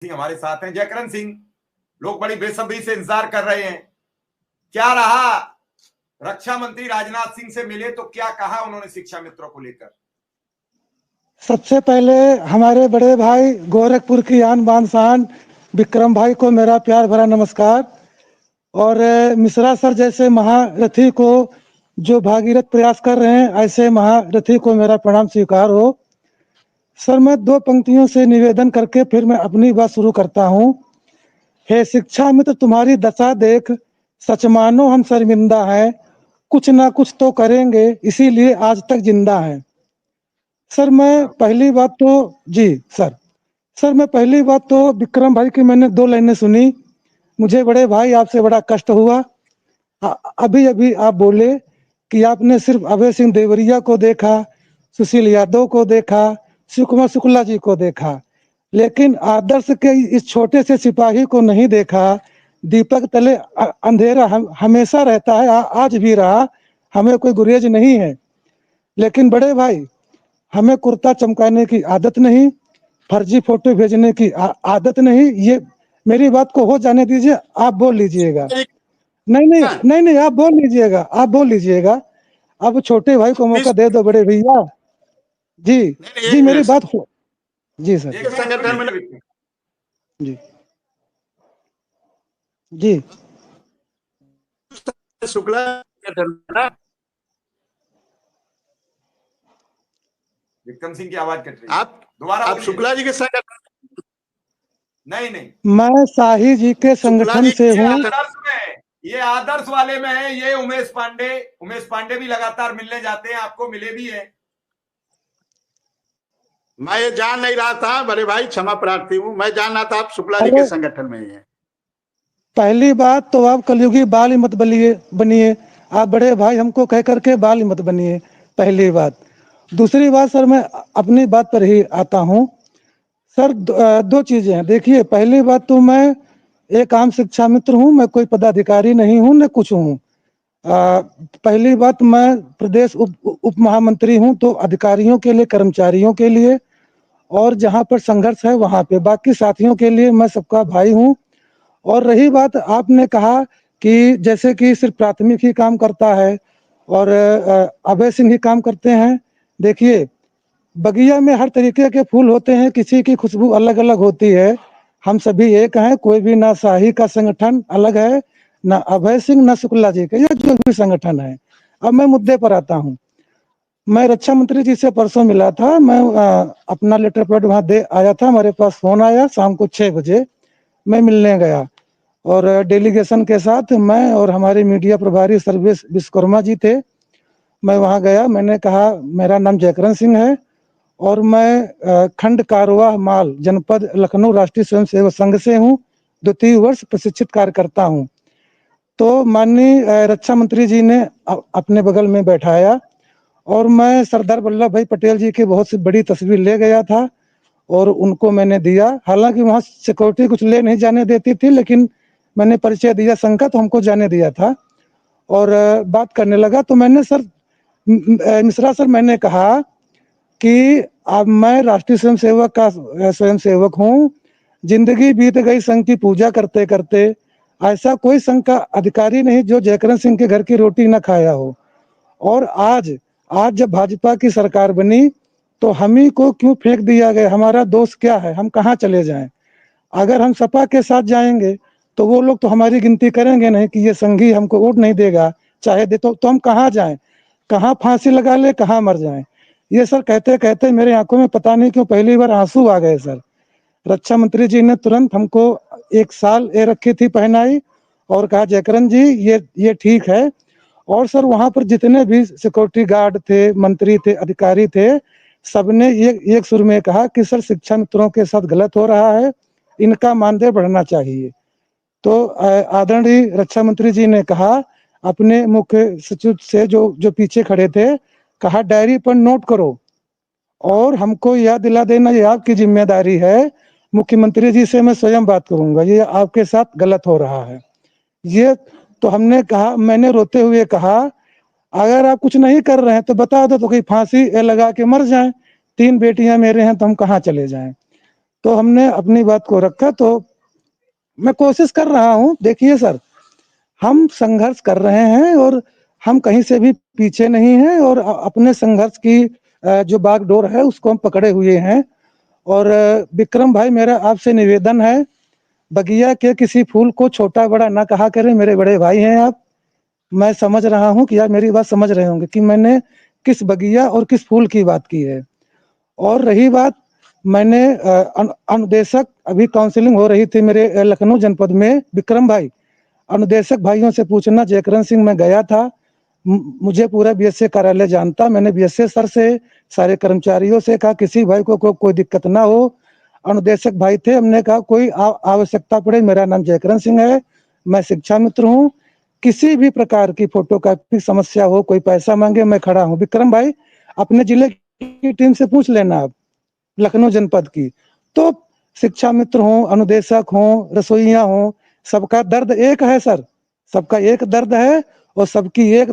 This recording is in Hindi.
सिंह हमारे साथ हैं। जयकरण सिंह, लोग बड़ी बेसब्री से इंतजार कर रहे हैं, क्या रहा? रक्षा मंत्री राजनाथ सिंह से मिले तो क्या कहा उन्होंने शिक्षा मित्रों को लेकर? सबसे पहले हमारे बड़े भाई गोरखपुर की आन बान शान विक्रम भाई को मेरा प्यार भरा नमस्कार। और मिश्रा सर जैसे महारथी को जो भागीरथ प्रयास कर रहे हैं, ऐसे महारथी को मेरा प्रणाम स्वीकार हो। सर, मैं दो पंक्तियों से निवेदन करके फिर मैं अपनी बात शुरू करता हूँ। हे शिक्षा मित्र, तुम्हारी दशा देख सच मानो हम शर्मिंदा हैं, कुछ ना कुछ तो करेंगे इसीलिए आज तक जिंदा हैं। सर मैं पहली बात तो जी सर मैं पहली बात तो विक्रम भाई की मैंने दो लाइनें सुनी, मुझे बड़े भाई आपसे बड़ा कष्ट हुआ। अभी अभी आप बोले कि आपने सिर्फ अभय सिंह देवरिया को देखा, सुशील यादव को देखा, शिव कुमार शुक्ला जी को देखा, लेकिन आदर्श के इस छोटे से सिपाही को नहीं देखा। दीपक तले अंधेरा हमेशा रहता है, आज भी रहा, हमें कोई गुरेज नहीं है। लेकिन बड़े भाई, हमें कुर्ता चमकाने की आदत नहीं, फर्जी फोटो भेजने की आदत नहीं। ये मेरी बात को हो जाने दीजिए, आप बोल लीजिएगा। नहीं, आप बोल लीजिएगा, आप बोल लीजिएगा। अब छोटे भाई को मौका दे दो बड़े भैया। जी जी, मेरी बात हो। जी सर, संगठन में जी जी शुक्ला विक्रम सिंह की आवाज कट रही है, आप दोबारा आप शुक्ला जी के संगठन? नहीं, मैं शाही जी के संगठन से हूँ। ये आदर्श वाले में है, ये उमेश पांडे भी लगातार मिलने जाते हैं, आपको मिले भी है। मैं ये जान नहीं रहा था बड़े भाई, क्षमा प्रार्थी हूँ, मैं जान रहा था आप शुक्ला जी के संगठन में ही हैं। पहली बात तो आप कलयुगी बाल ही मत बनिए, आप बड़े भाई हमको कह करके बाल ही मत बनिए, पहली बात। दूसरी बात सर, मैं अपनी बात पर ही आता हूँ। सर दो चीजें हैं। देखिए, पहली बात तो मैं एक आम शिक्षा मित्र हूँ, मैं कोई पदाधिकारी नहीं हूँ न कुछ हूँ। पहली बात, मैं प्रदेश उप महामंत्री हूँ, तो अधिकारियों के लिए, कर्मचारियों के लिए और जहाँ पर संघर्ष है वहाँ पे, बाकी साथियों के लिए मैं सबका भाई हूँ। और रही बात, आपने कहा कि जैसे कि सिर्फ प्राथमिक ही काम करता है और अभय सिंह ही काम करते हैं। देखिए, बगिया में हर तरीके के फूल होते हैं, किसी की खुशबू अलग अलग होती है। हम सभी एक हैं, कोई भी ना शाही का संगठन अलग है, ना अभय सिंह, ना शुक्ला जी का, या जो भी संगठन है। अब मैं मुद्दे पर आता हूँ। मैं रक्षा मंत्री जी से परसों मिला था, मैं अपना लेटर पैड वहाँ दे आया था, हमारे पास फोन आया शाम को 6 बजे, मैं मिलने गया और डेलीगेशन के साथ मैं और हमारे मीडिया प्रभारी सर्वेश विश्वकर्मा जी थे। मैं वहाँ गया, मैंने कहा मेरा नाम जयकरण सिंह है और मैं खंड कारवाह माल जनपद लखनऊ राष्ट्रीय स्वयंसेवक संघ से हूँ, 2-3 वर्ष प्रशिक्षित कार्यकर्ता हूँ। तो माननीय रक्षा मंत्री जी ने अपने बगल में बैठाया और मैं सरदार वल्लभ भाई पटेल जी की बहुत सी बड़ी तस्वीर ले गया था और उनको मैंने दिया। हालांकि वहाँ सिक्योरिटी कुछ ले नहीं जाने देती थी, लेकिन मैंने परिचय दिया संघ का, तो हमको जाने दिया था और बात करने लगा। तो मैंने सर मिश्रा सर, मैंने कहा कि अब मैं राष्ट्रीय स्वयंसेवक का स्वयंसेवक हूँ, जिंदगी बीत गई संघ की पूजा करते करते, ऐसा कोई संघ का अधिकारी नहीं जो जयकरण सिंह के घर की रोटी न खाया हो। और आज जब भाजपा की सरकार बनी तो हम ही को क्यों फेंक दिया गया? हमारा दोष क्या है? हम कहाँ चले जाएं? अगर हम सपा के साथ जाएंगे तो वो लोग तो हमारी गिनती करेंगे नहीं कि ये संघी हमको वोट नहीं देगा, चाहे दे तो हम कहाँ जाएं? कहाँ फांसी लगा ले, कहाँ मर जाएं? ये सर कहते कहते मेरे आंखों में पता नहीं क्यों पहली बार आंसू आ गए सर। रक्षा मंत्री जी ने तुरंत हमको 1 साल ए रखी थी पहनाई और कहा जयकरण जी ये ठीक है। और सर वहां पर जितने भी सिक्योरिटी गार्ड थे, मंत्री थे, अधिकारी थे, सबने एक सुर में कहा कि सर शिक्षा मित्रों के साथ गलत हो रहा है, इनका मानदेय बढ़ना चाहिए। तो आदरणीय रक्षा मंत्री जी ने कहा अपने मुख्य सचिव से, जो पीछे खड़े थे, कहा डायरी पर नोट करो और हमको याद दिला देना, ये आपकी जिम्मेदारी है। मुख्यमंत्री जी से मैं स्वयं बात करूंगा, ये आपके साथ गलत हो रहा है। ये तो हमने कहा, मैंने रोते हुए कहा अगर आप कुछ नहीं कर रहे हैं तो बता दो, तो कोई फांसी लगा के मर जाएं। 3 बेटियां मेरे हैं तो हम कहाँ चले जाएं? तो हमने अपनी बात को रखा। तो मैं कोशिश कर रहा हूँ, देखिए सर, हम संघर्ष कर रहे हैं और हम कहीं से भी पीछे नहीं हैं और अपने संघर्ष की जो बागडोर है उसको हम पकड़े हुए हैं। और विक्रम भाई, मेरा आपसे निवेदन है, बगिया के किसी फूल को छोटा बड़ा ना कहा करें, मेरे बड़े भाई हैं आप। मैं समझ रहा हूँ कि आप मेरी बात समझ रहे होंगे कि मैंने किस बगिया और किस फूल की बात की है। और रही बात, मैंने अनुदेशक, अभी काउंसलिंग हो रही थी मेरे लखनऊ जनपद में, विक्रम भाई, अनुदेशक भाइयों से पूछना, जयकरण सिंह मैं गया था, मुझे पूरा बीएसए कार्यालय जानता, मैंने बीएसए सर से, सारे कर्मचारियों से कहा किसी भाई को कोई दिक्कत ना हो। अनुदेशक भाई थे, हमने कहा कोई आवश्यकता पड़े, मेरा नाम जयकरण सिंह है, मैं शिक्षा मित्र हूँ, किसी भी प्रकार की फोटोकॉपी समस्या हो, कोई पैसा मांगे, मैं खड़ा हूँ। विक्रम भाई, अपने जिले की टीम से पूछ लेना आप, लखनऊ जनपद की। तो शिक्षा मित्र हो, अनुदेशक हो, रसोइया हो, सबका दर्द एक है सर, सबका एक दर्द है और सबकी एक